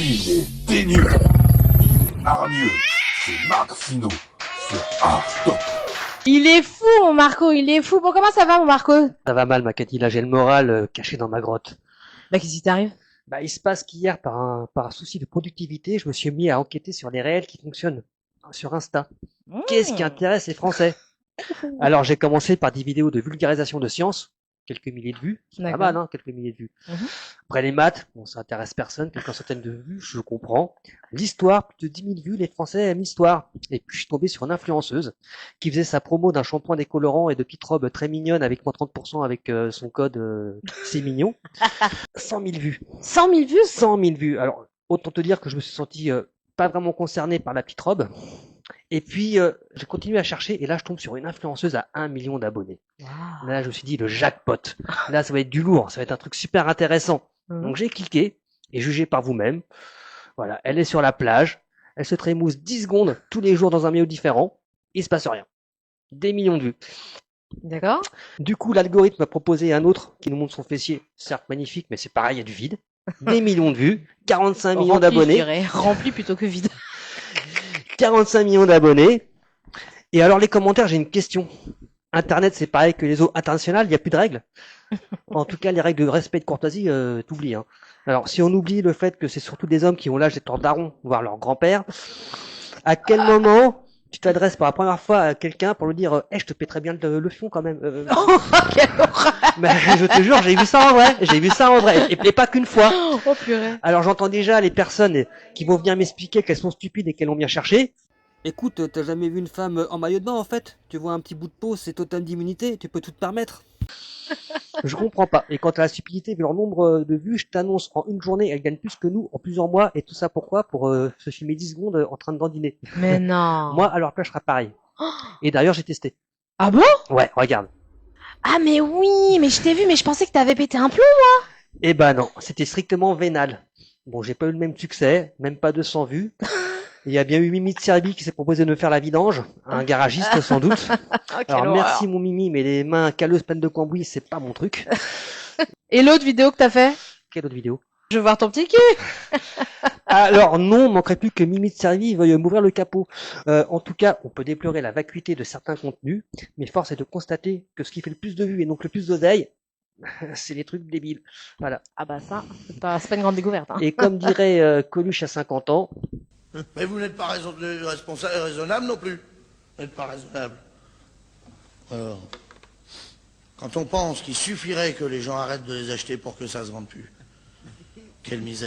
Il est dénudé, il est hargneux, c'est Marc Finot sur Art Top. Il est fou, mon Marco, il est fou. Bon, comment ça va, mon Marco? Ça va mal, ma Cathy, là j'ai le moral caché dans ma grotte. Bah, qu'est-ce qui t'arrive? Bah, il se passe qu'hier, par un souci de productivité, je me suis mis à enquêter sur les réels qui fonctionnent sur Insta. Qu'est-ce qui intéresse les Français? Alors j'ai commencé par des vidéos de vulgarisation de science, quelques milliers de vues, c'est pas D'accord. mal, hein, quelques milliers de vues. Après les maths, bon ça intéresse personne, quelques centaines de vues, je comprends. L'histoire, plus de 10 000 vues, les Français aiment l'histoire. Et puis je suis tombé sur une influenceuse qui faisait sa promo d'un shampoing décolorant et de petites robes très mignonnes avec moins 30% avec son code c'est mignon. 100 000 vues. 100 000 vues? 100 000 vues. Alors autant te dire que je me suis senti pas vraiment concerné par la petite robe. Et puis, j'ai continué à chercher, et là, je tombe sur une influenceuse à 1 million d'abonnés. Wow. Là, je me suis dit, le jackpot. Là, ça va être du lourd, ça va être un truc super intéressant. Donc, j'ai cliqué, et jugez par vous-même. Voilà, elle est sur la plage, elle se trémousse 10 secondes tous les jours dans un maillot différent, il se passe rien. Des millions de vues. D'accord. Du coup, l'algorithme m'a proposé un autre qui nous montre son fessier, certes magnifique, mais c'est pareil, il y a du vide. Des millions de vues, 45 millions Rempli, je d'abonnés. dirais. Rempli plutôt que vide. 45 millions d'abonnés. Et alors les commentaires, j'ai une question. Internet, c'est pareil que les eaux internationales, il n'y a plus de règles. En tout cas, les règles de respect et de courtoisie, t'oublies. Hein. Alors, si on oublie le fait que c'est surtout des hommes qui ont l'âge d'être leur daron, voire leur grand-père, à quel moment tu t'adresses pour la première fois à quelqu'un pour lui dire je te pèterais bien le fion quand même. Oh, quelle horreur! Mais je te jure, j'ai vu ça en vrai. J'ai vu ça en vrai. Et pas qu'une fois. Oh, purée. Alors j'entends déjà les personnes qui vont venir m'expliquer qu'elles sont stupides et qu'elles l'ont bien cherché. Écoute, t'as jamais vu une femme en maillot de bain en fait? Tu vois un petit bout de peau, c'est totem d'immunité, tu peux tout te permettre. Je comprends pas. Et quant à la stupidité, vu leur nombre de vues, je t'annonce, en une journée, elle gagne plus que nous en plusieurs mois. Et tout ça pourquoi? Pour se filmer 10 secondes en train de dandiner. Mais non. Moi, à leur place, je serais pareil. Et d'ailleurs, j'ai testé. Ah bon? Ouais, regarde. Ah, mais oui, mais je t'ai vu, mais je pensais que t'avais pété un plomb. Eh ben non, c'était strictement vénal. Bon, j'ai pas eu le même succès, même pas 200 vues. Il y a bien eu Mimi de Serbie qui s'est proposé de me faire la vidange, un garagiste sans doute. Oh, quelle Alors horreur. merci mon Mimi, mais les mains calleuses pleines de cambouis, c'est pas mon truc. Et l'autre vidéo que t'as fait? Quelle autre vidéo? Je veux voir ton petit cul. Alors non, manquerait plus que Mimi de Serbie veuille m'ouvrir le capot. En tout cas, on peut déplorer la vacuité de certains contenus, mais force est de constater que ce qui fait le plus de vues et donc le plus d'oseille, c'est les trucs débiles. Voilà. Ah bah ça, c'est pas une grande découverte. Hein. Et comme dirait Coluche à 50 ans, Mais vous n'êtes pas raisonnable non plus. Vous n'êtes pas raisonnable. Alors, quand on pense qu'il suffirait que les gens arrêtent de les acheter pour que ça se vende plus, quelle misère.